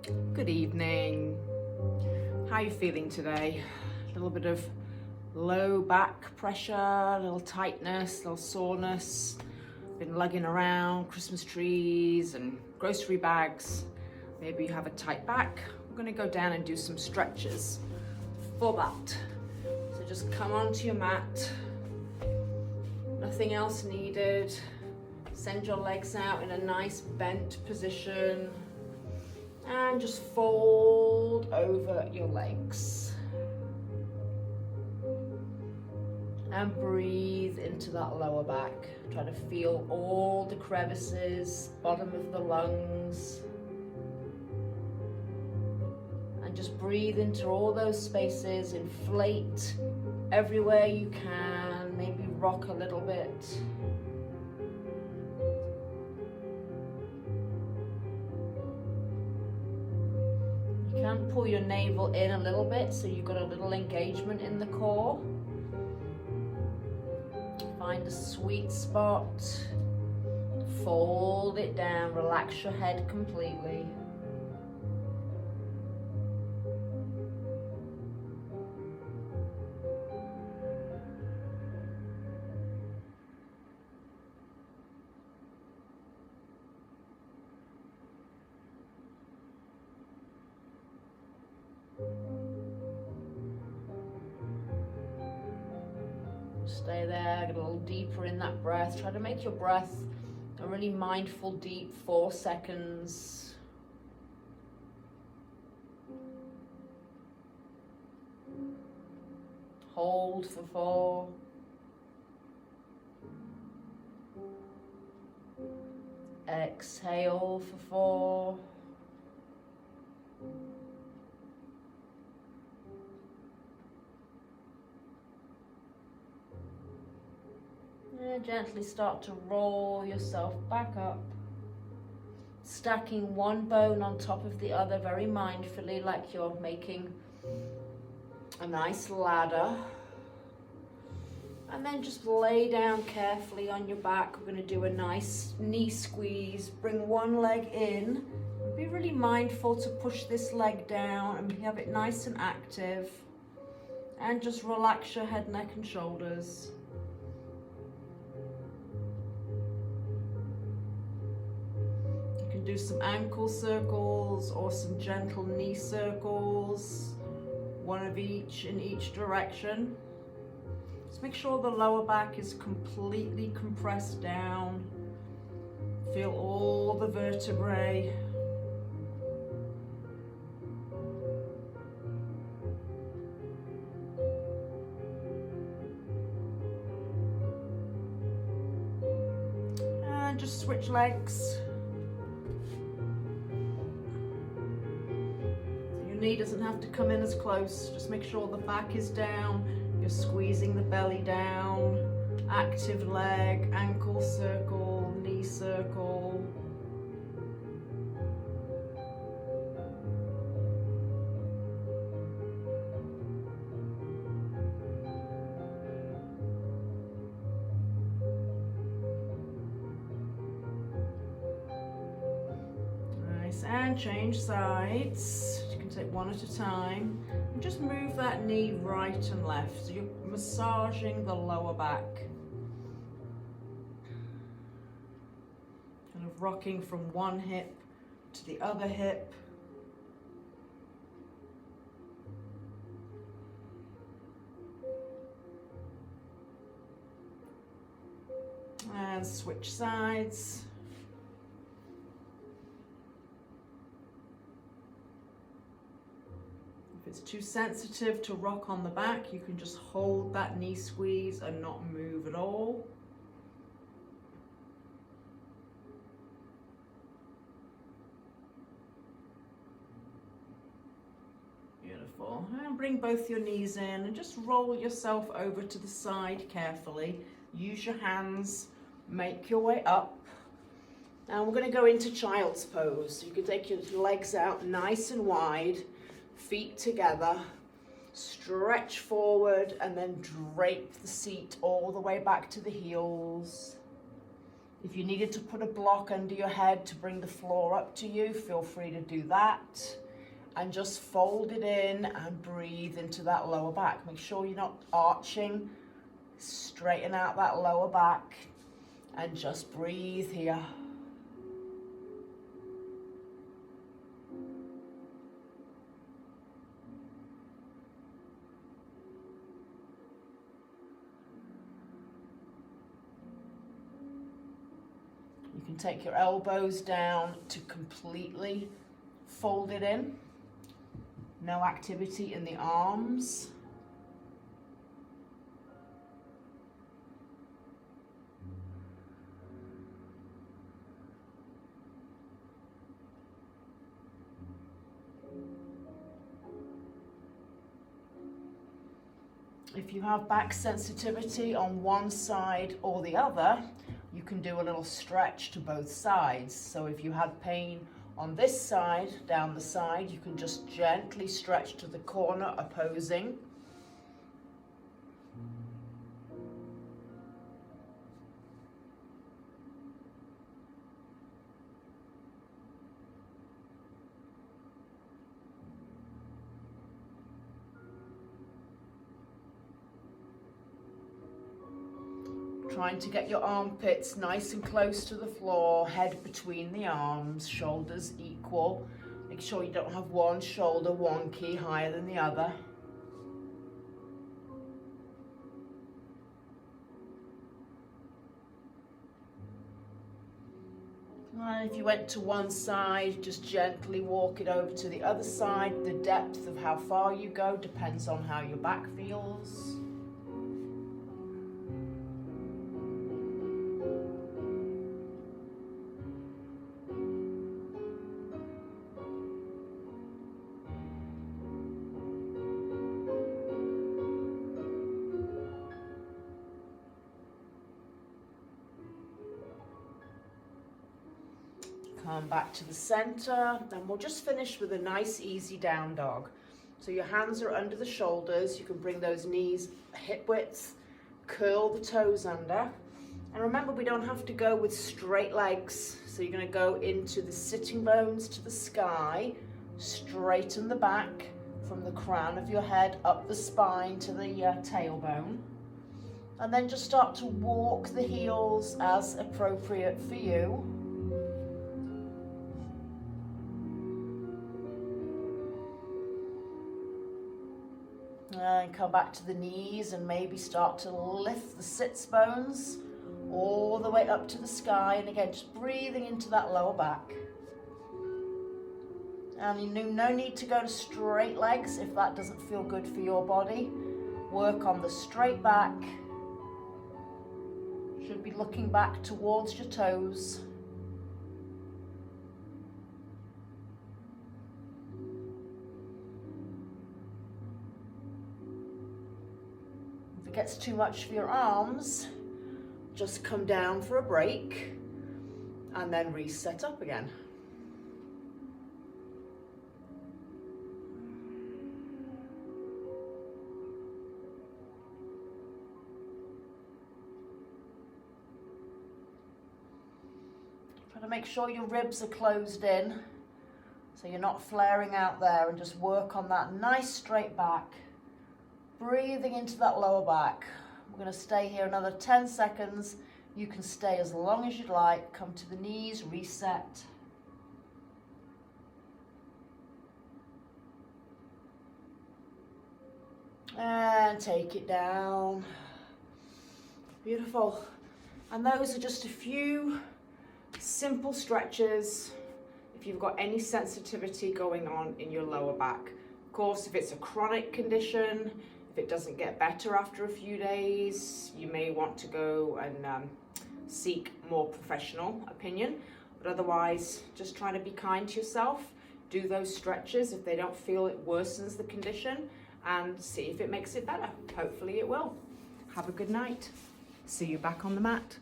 Good evening. How are you feeling today? A little bit of low back pressure, a little tightness, a little soreness. Been lugging around Christmas trees and grocery bags. Maybe you have a tight back. We're going to go down and do some stretches for that. So just come onto your mat. Nothing else needed. Send your legs out in a nice bent position. And just fold over your legs. And breathe into that lower back. Try to feel all the crevices, bottom of the lungs. And just breathe into all those spaces, inflate everywhere you can, maybe rock a little bit. You can pull your navel in a little bit so you've got a little engagement in the core. Find a sweet spot, fold it down, relax your head completely. Stay there, get a little deeper in that breath. Try to make your breath a really mindful, deep 4 seconds. Hold for 4. Exhale for 4. And gently start to roll yourself back up, stacking one bone on top of the other very mindfully, like you're making a nice ladder. And then just lay down carefully on your back. We're going to do a nice knee squeeze. Bring one leg in. Be really mindful to push this leg down and have it nice and active. And just relax your head, neck and shoulders. Do some ankle circles or some gentle knee circles, one of each in each direction. Just make sure the lower back is completely compressed down. Feel all the vertebrae. And just switch legs. Knee doesn't have to come in as close. Just make sure the back is down. You're squeezing the belly down. Active leg, ankle circle, knee circle. Nice, and change sides. Take one at a time and just move that knee right and left, so you're massaging the lower back, kind of rocking from one hip to the other hip. And switch sides. If it's too sensitive to rock on the back, you can just hold that knee squeeze and not move at all. Beautiful. And bring both your knees in and just roll yourself over to the side carefully. Use your hands, make your way up. Now we're going to go into child's pose. So you can take your legs out nice and wide. Feet together, stretch forward and then drape the seat all the way back to the heels. If you needed to put a block under your head to bring the floor up to you, feel free to do that. And just fold it in and breathe into that lower back. Make sure you're not arching. Straighten out that lower back and just breathe here. You can take your elbows down to completely fold it in. No activity in the arms. If you have back sensitivity on one side or the other, you can do a little stretch to both sides. So if you had pain on this side, down the side, you can just gently stretch to the corner opposing. Trying to get your armpits nice and close to the floor, head between the arms, shoulders equal. Make sure you don't have one shoulder wonky higher than the other. And if you went to one side, just gently walk it over to the other side. The depth of how far you go depends on how your back feels. Come back to the center, and we'll just finish with a nice easy down dog. So your hands are under the shoulders, you can bring those knees hip width, curl the toes under. And remember, we don't have to go with straight legs. So you're gonna go into the sitting bones to the sky, straighten the back from the crown of your head up the spine to the tailbone. And then just start to walk the heels as appropriate for you. And come back to the knees and maybe start to lift the sits bones all the way up to the sky. And again, just breathing into that lower back. And you know, no need to go to straight legs if that doesn't feel good for your body. Work on the straight back. Should be looking back towards your toes. If it gets too much for your arms, just come down for a break and then reset up again. Try to make sure your ribs are closed in so you're not flaring out there, and just work on that nice straight back. Breathing into that lower back. We're going to stay here another 10 seconds. You can stay as long as you'd like. Come to the knees, reset. And take it down. Beautiful. And those are just a few simple stretches if you've got any sensitivity going on in your lower back. Of course, if it's a chronic condition, if it doesn't get better after a few days, you may want to go and seek more professional opinion. But otherwise, just try to be kind to yourself. Do those stretches if they don't feel it worsens the condition, and see if it makes it better. Hopefully it will. Have a good night. See you back on the mat.